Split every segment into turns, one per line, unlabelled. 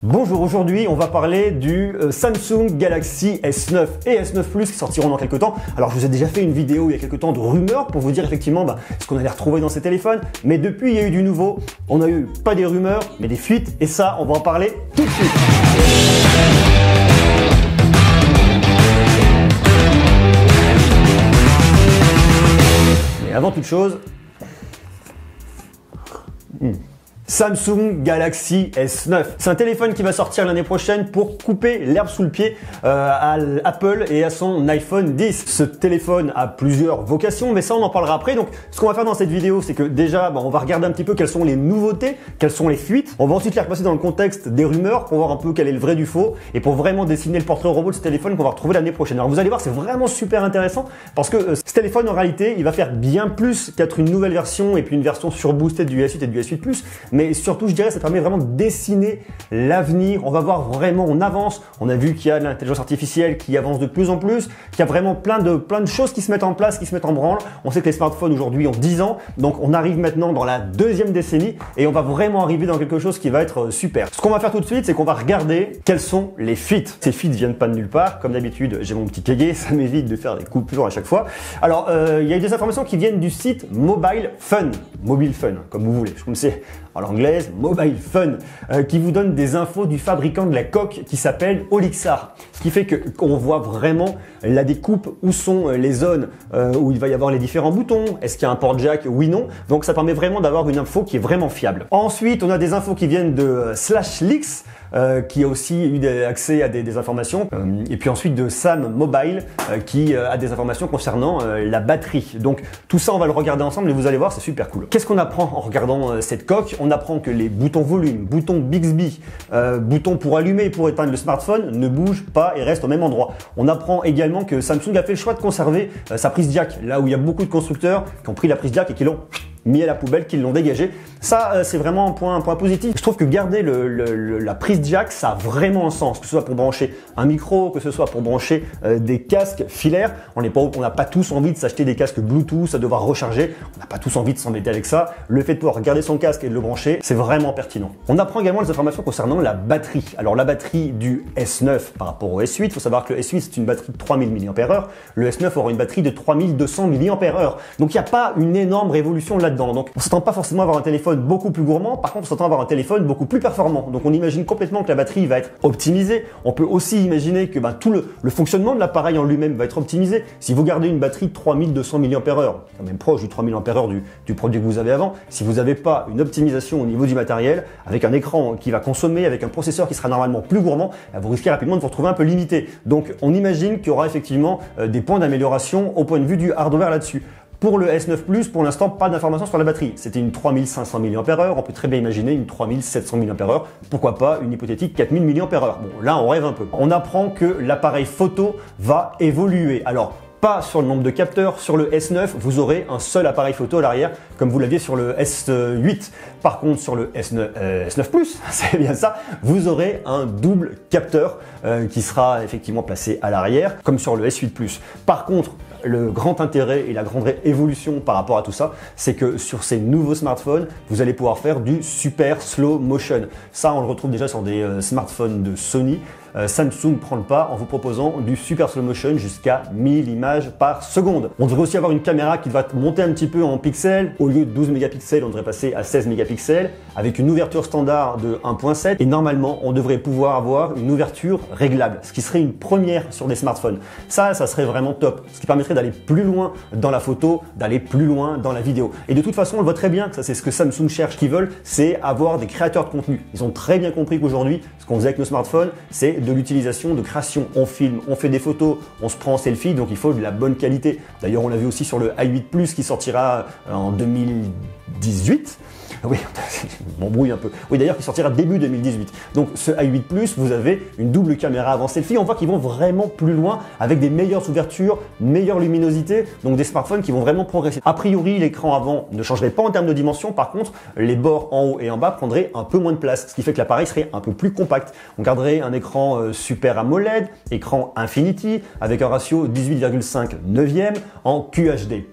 Bonjour, aujourd'hui on va parler du Samsung Galaxy S9 et S9 Plus qui sortiront dans quelques temps. Alors je vous ai déjà fait une vidéo il y a quelques temps de rumeurs pour vous dire effectivement ce qu'on allait retrouver dans ces téléphones. Mais depuis il y a eu du nouveau, on a eu pas des rumeurs mais des fuites et ça on va en parler tout de suite. Mais avant toute chose, Samsung Galaxy S9. C'est un téléphone qui va sortir l'année prochaine pour couper l'herbe sous le pied à Apple et à son iPhone 10. Ce téléphone a plusieurs vocations, mais ça on en parlera après. Donc ce qu'on va faire dans cette vidéo, c'est que déjà on va regarder un petit peu quelles sont les nouveautés, quelles sont les fuites. On va ensuite les repasser dans le contexte des rumeurs pour voir un peu quel est le vrai du faux et pour vraiment dessiner le portrait robot de ce téléphone qu'on va retrouver l'année prochaine. Alors vous allez voir, c'est vraiment super intéressant parce que ce téléphone en réalité, il va faire bien plus qu'être une nouvelle version et puis une version surboostée du S8 et du S8 Plus. Mais surtout, je dirais, ça permet vraiment de dessiner l'avenir. On va voir vraiment, on avance. On a vu qu'il y a de l'intelligence artificielle qui avance de plus en plus, qu'il y a vraiment plein de choses qui se mettent en place, qui se mettent en branle. On sait que les smartphones aujourd'hui ont 10 ans, donc on arrive maintenant dans la deuxième décennie et on va vraiment arriver dans quelque chose qui va être super. Ce qu'on va faire tout de suite, c'est qu'on va regarder quels sont les feats. Ces feats viennent pas de nulle part. Comme d'habitude, j'ai mon petit kégué, ça m'évite de faire des coupures à chaque fois. Alors, il y a des informations qui viennent du site Mobile Fun, comme vous voulez. Je sais en l'anglaise, Mobile Fun, qui vous donne des infos du fabricant de la coque qui s'appelle Olixar. Ce qui fait qu'on voit vraiment la découpe, où sont les zones où il va y avoir les différents boutons, est-ce qu'il y a un port jack, oui, non. Donc ça permet vraiment d'avoir une info qui est vraiment fiable. Ensuite, on a des infos qui viennent de /leaks, qui a aussi eu accès à des informations, et puis ensuite de Sam Mobile qui a des informations concernant la batterie. Donc tout ça on va le regarder ensemble et vous allez voir, c'est super cool. Qu'est-ce qu'on apprend en regardant cette coque? On apprend que les boutons volume, boutons Bixby, boutons pour allumer et pour éteindre le smartphone ne bougent pas et restent au même endroit. On apprend également que Samsung a fait le choix de conserver sa prise jack, là où il y a beaucoup de constructeurs qui ont pris la prise jack et qui l'ont mis à la poubelle, qu'ils l'ont dégagé. Ça, c'est vraiment un point positif. Je trouve que garder la prise jack, ça a vraiment un sens, que ce soit pour brancher un micro, que ce soit pour brancher des casques filaires. On n'a pas tous envie de s'acheter des casques Bluetooth, à devoir recharger. On n'a pas tous envie de s'embêter avec ça. Le fait de pouvoir garder son casque et de le brancher, c'est vraiment pertinent. On apprend également des informations concernant la batterie. Alors la batterie du S9 par rapport au S8, il faut savoir que le S8 c'est une batterie de 3000 mAh, le S9 aura une batterie de 3200 mAh. Donc il n'y a pas une énorme révolution là-dedans. Donc on s'attend pas forcément à avoir un téléphone beaucoup plus gourmand, par contre on s'attend à avoir un téléphone beaucoup plus performant. Donc on imagine complètement que la batterie va être optimisée. On peut aussi imaginer que tout le fonctionnement de l'appareil en lui-même va être optimisé. Si vous gardez une batterie de 3200 mAh, quand même proche du 3000 mAh du produit que vous avez avant, si vous n'avez pas une optimisation au niveau du matériel, avec un écran qui va consommer, avec un processeur qui sera normalement plus gourmand, vous risquez rapidement de vous retrouver un peu limité. Donc on imagine qu'il y aura effectivement des points d'amélioration au point de vue du hardware là-dessus. Pour le S9 Plus, pour l'instant, pas d'informations sur la batterie. C'était une 3500 mAh, on peut très bien imaginer une 3700 mAh, pourquoi pas une hypothétique 4000 mAh. Bon, là, on rêve un peu. On apprend que l'appareil photo va évoluer. Alors, pas sur le nombre de capteurs. Sur le S9, vous aurez un seul appareil photo à l'arrière, comme vous l'aviez sur le S8. Par contre, sur le S9 Plus, c'est bien ça, vous aurez un double capteur qui sera effectivement placé à l'arrière, comme sur le S8 Plus. Par contre, le grand intérêt et la grande évolution par rapport à tout ça, c'est que sur ces nouveaux smartphones, vous allez pouvoir faire du super slow motion. Ça, on le retrouve déjà sur des smartphones de Sony. Samsung prend le pas en vous proposant du super slow motion jusqu'à 1000 images par seconde. On devrait aussi avoir une caméra qui va monter un petit peu en pixels. Au lieu de 12 mégapixels, on devrait passer à 16 mégapixels avec une ouverture standard de 1.7 et normalement, on devrait pouvoir avoir une ouverture réglable, ce qui serait une première sur des smartphones. Ça serait vraiment top, ce qui permettrait d'aller plus loin dans la photo, d'aller plus loin dans la vidéo. Et de toute façon, on le voit très bien, ça c'est ce que Samsung cherche, qu'ils veulent, c'est avoir des créateurs de contenu. Ils ont très bien compris qu'aujourd'hui, ce qu'on faisait avec nos smartphones, c'est de l'utilisation de création. On filme, on fait des photos, on se prend en selfie, donc il faut de la bonne qualité. D'ailleurs, on l'a vu aussi sur le i8 Plus qui sortira en 2018. Oui, je m'embrouille un peu. Oui, d'ailleurs, qui sortira début 2018. Donc, ce i8 Plus, vous avez une double caméra avant selfie. On voit qu'ils vont vraiment plus loin avec des meilleures ouvertures, meilleure luminosité. Donc, des smartphones qui vont vraiment progresser. A priori, l'écran avant ne changerait pas en termes de dimension. Par contre, les bords en haut et en bas prendraient un peu moins de place. Ce qui fait que l'appareil serait un peu plus compact. On garderait un écran Super AMOLED, écran Infinity, avec un ratio 18,5 neuvième en QHD+.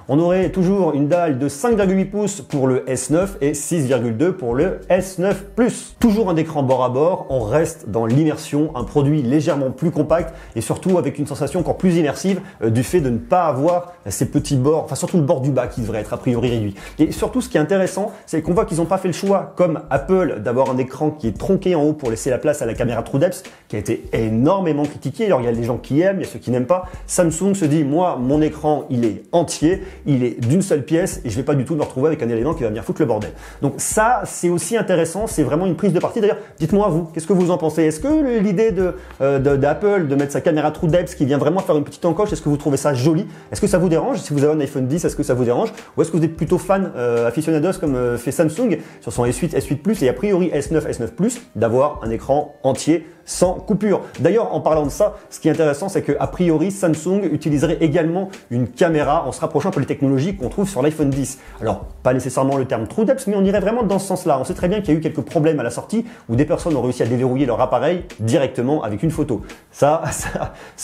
On aurait toujours une dalle de 5,8 pouces pour le S9 et 6,2 pour le S9 Plus. Toujours un écran bord à bord, on reste dans l'immersion, un produit légèrement plus compact et surtout avec une sensation encore plus immersive du fait de ne pas avoir ces petits bords, enfin surtout le bord du bas qui devrait être a priori réduit. Et surtout ce qui est intéressant, c'est qu'on voit qu'ils n'ont pas fait le choix, comme Apple, d'avoir un écran qui est tronqué en haut pour laisser la place à la caméra TrueDepth, qui a été énormément critiqué. Alors il y a des gens qui aiment, il y a ceux qui n'aiment pas. Samsung se dit, moi mon écran il est entier, il est d'une seule pièce et je vais pas du tout me retrouver avec un élément qui va venir foutre le bordel. Donc ça c'est aussi intéressant, c'est vraiment une prise de parti. D'ailleurs, dites-moi vous, qu'est-ce que vous en pensez? Est-ce que l'idée d'Apple de mettre sa caméra TrueDepth qui vient vraiment faire une petite encoche, est-ce que vous trouvez ça joli? Est-ce que ça vous dérange? Si vous avez un iPhone 10, est-ce que ça vous dérange? Ou est-ce que vous êtes plutôt fan aficionados comme fait Samsung sur son S8, S8 Plus et a priori S9, S9 Plus d'avoir un écran entier sans coupure. D'ailleurs, en parlant de ça, ce qui est intéressant, c'est que a priori, Samsung utiliserait également une caméra en se rapprochant un peu des technologies qu'on trouve sur l'iPhone 10. Alors, pas nécessairement le terme TrueDepth, mais on irait vraiment dans ce sens-là. On sait très bien qu'il y a eu quelques problèmes à la sortie où des personnes ont réussi à déverrouiller leur appareil directement avec une photo. Ça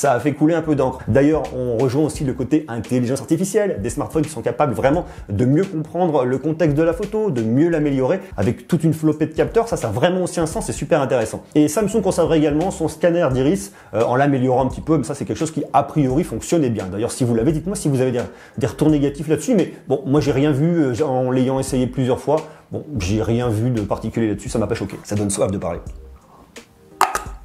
a fait couler un peu d'encre. D'ailleurs, on rejoint aussi le côté intelligence artificielle, des smartphones qui sont capables vraiment de mieux comprendre le contexte de la photo, de mieux l'améliorer avec toute une flopée de capteurs. Ça a vraiment aussi un sens, c'est super intéressant. Et Samsung conserve également son scanner d'iris en l'améliorant un petit peu, mais ça c'est quelque chose qui a priori fonctionnait bien. D'ailleurs, si vous l'avez, dites-moi si vous avez des retours négatifs là-dessus, mais bon, moi j'ai rien vu en l'ayant essayé plusieurs fois. Bon, j'ai rien vu de particulier là-dessus, ça m'a pas choqué. Ça donne soif de parler.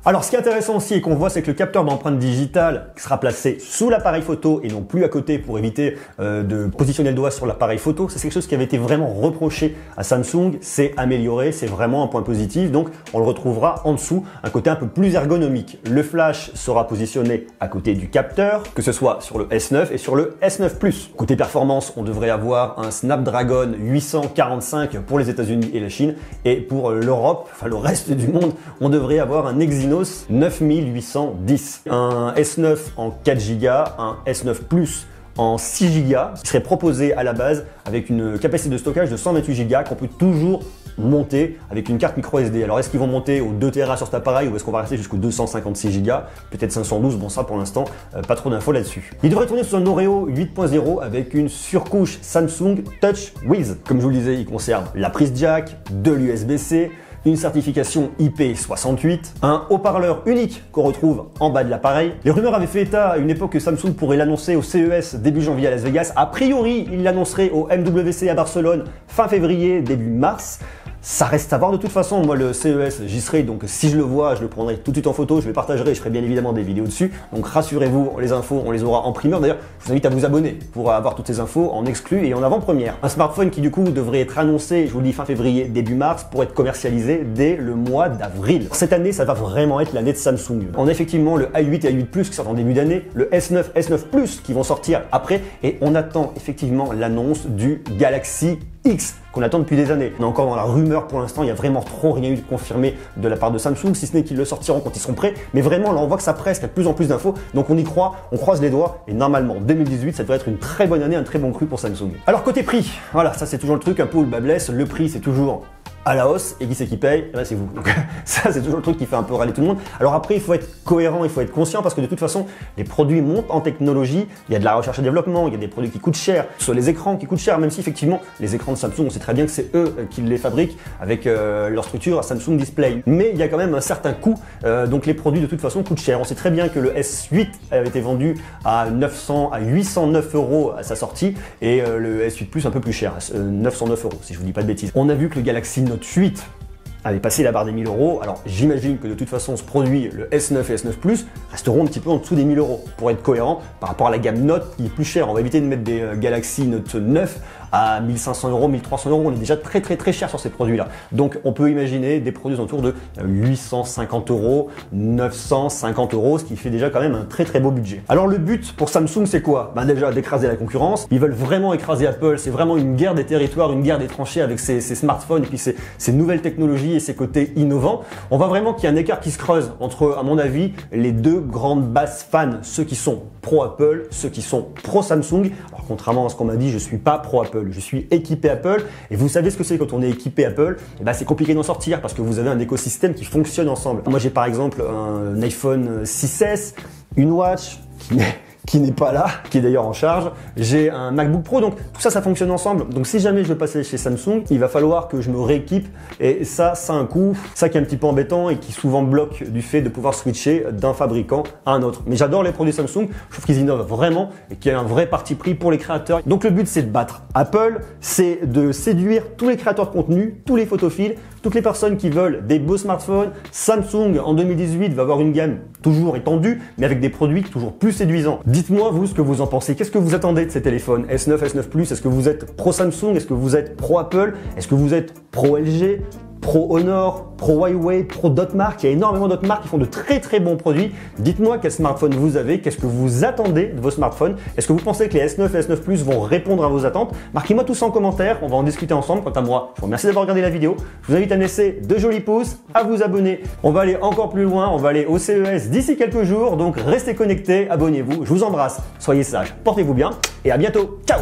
Alors, ce qui est intéressant aussi et qu'on voit, c'est que le capteur d'empreinte digitale sera placé sous l'appareil photo et non plus à côté pour éviter de positionner le doigt sur l'appareil photo. C'est quelque chose qui avait été vraiment reproché à Samsung. C'est amélioré, c'est vraiment un point positif. Donc, on le retrouvera en dessous, un côté un peu plus ergonomique. Le flash sera positionné à côté du capteur, que ce soit sur le S9 et sur le S9 Plus. Côté performance, on devrait avoir un Snapdragon 845 pour les États-Unis et la Chine. Et pour l'Europe, enfin le reste du monde, on devrait avoir un Exynos 9810, un S9 en 4 Go, un S9 Plus en 6 Go, qui serait proposé à la base avec une capacité de stockage de 128 Go qu'on peut toujours monter avec une carte micro SD. Alors est-ce qu'ils vont monter au 2 Tera sur cet appareil ou est-ce qu'on va rester jusqu'au 256 Go, peut-être 512, bon ça pour l'instant pas trop d'infos là-dessus. Il devrait tourner sous un Oreo 8.0 avec une surcouche Samsung Touch Wiz. Comme je vous le disais, il conserve la prise jack, de l'USB-C, une certification IP68, un haut-parleur unique qu'on retrouve en bas de l'appareil. Les rumeurs avaient fait état à une époque que Samsung pourrait l'annoncer au CES début janvier à Las Vegas. A priori, il l'annoncerait au MWC à Barcelone fin février, début mars. Ça reste à voir de toute façon. Moi, le CES, j'y serai, donc si je le vois, je le prendrai tout de suite en photo, je le partagerai, je ferai bien évidemment des vidéos dessus. Donc rassurez-vous, les infos, on les aura en primeur. D'ailleurs, je vous invite à vous abonner pour avoir toutes ces infos en exclu et en avant-première. Un smartphone qui du coup devrait être annoncé, je vous le dis, fin février, début mars, pour être commercialisé dès le mois d'avril. Cette année, ça va vraiment être l'année de Samsung. On a effectivement le A8 et A8 Plus qui sortent en début d'année, le S9, S9 Plus qui vont sortir après, et on attend effectivement l'annonce du Galaxy X qu'on attend depuis des années. On est encore dans la rumeur pour l'instant, il n'y a vraiment trop rien eu de confirmé de la part de Samsung, si ce n'est qu'ils le sortiront quand ils seront prêts. Mais vraiment, là on voit que ça presse, qu'il y a de plus en plus d'infos, donc on y croit, on croise les doigts, et normalement 2018, ça devrait être une très bonne année, un très bon cru pour Samsung. Alors côté prix, voilà, ça c'est toujours le truc, un peu où le bas blesse, le prix c'est toujours à la hausse, et qui c'est qui paye? Eh ben, c'est vous. Donc ça c'est toujours le truc qui fait un peu râler tout le monde. Alors après il faut être cohérent, il faut être conscient parce que de toute façon les produits montent en technologie, il y a de la recherche et développement, il y a des produits qui coûtent cher, soit les écrans qui coûtent cher, même si effectivement les écrans de Samsung on sait très bien que c'est eux qui les fabriquent avec leur structure Samsung Display. Mais il y a quand même un certain coût, donc les produits de toute façon coûtent cher. On sait très bien que le S8 avait été vendu à 809 € à sa sortie et le S8 Plus un peu plus cher, 909 € si je vous dis pas de bêtises. On a vu que le Galaxy Note 8 avait passé la barre des 1000 €. Alors j'imagine que de toute façon ce produit, le S9 et S9 Plus, resteront un petit peu en dessous des 1000 € pour être cohérent par rapport à la gamme Note qui est plus chère. On va éviter de mettre des Galaxy Note 9 à 1500 €, 1300 €. On est déjà très cher sur ces produits-là. Donc on peut imaginer des produits autour de 850 €, 950 €, ce qui fait déjà quand même un très beau budget. Alors le but pour Samsung c'est quoi? Ben déjà d'écraser la concurrence. Ils veulent vraiment écraser Apple. C'est vraiment une guerre des territoires, une guerre des tranchées avec ces smartphones et puis ces nouvelles technologies et ses côtés innovants. On voit vraiment qu'il y a un écart qui se creuse entre, à mon avis, les deux grandes bases fans, ceux qui sont pro Apple, ceux qui sont pro Samsung. Alors contrairement à ce qu'on m'a dit, je suis pas pro Apple, je suis équipé Apple et vous savez ce que c'est quand on est équipé Apple, et ben c'est compliqué d'en sortir parce que vous avez un écosystème qui fonctionne ensemble. Moi j'ai par exemple un iPhone 6S, une watch qui n'est pas là, qui est d'ailleurs en charge. J'ai un MacBook Pro, donc tout ça, ça fonctionne ensemble. Donc si jamais je veux passer chez Samsung, il va falloir que je me rééquipe et ça a un coût. Ça qui est un petit peu embêtant et qui souvent bloque du fait de pouvoir switcher d'un fabricant à un autre. Mais j'adore les produits Samsung, je trouve qu'ils innovent vraiment et qu'il y a un vrai parti pris pour les créateurs. Donc le but, c'est de battre Apple, c'est de séduire tous les créateurs de contenu, tous les photophiles, toutes les personnes qui veulent des beaux smartphones. Samsung en 2018 va avoir une gamme toujours étendue, mais avec des produits toujours plus séduisants. Dites-moi vous ce que vous en pensez. Qu'est-ce que vous attendez de ces téléphones S9, S9 Plus? Est-ce que vous êtes pro Samsung? Est-ce que vous êtes pro Apple? Est-ce que vous êtes pro LG? Pro Honor, pro Huawei, pro d'autres marques. Il y a énormément d'autres marques qui font de très bons produits. Dites-moi quel smartphone vous avez, qu'est-ce que vous attendez de vos smartphones. Est-ce que vous pensez que les S9 et S9 Plus vont répondre à vos attentes? Marquez-moi tout ça en commentaire, on va en discuter ensemble. Quant à moi, je vous remercie d'avoir regardé la vidéo. Je vous invite à me laisser de jolis pouces, à vous abonner. On va aller encore plus loin, on va aller au CES d'ici quelques jours. Donc restez connectés, abonnez-vous. Je vous embrasse, soyez sages, portez-vous bien et à bientôt. Ciao!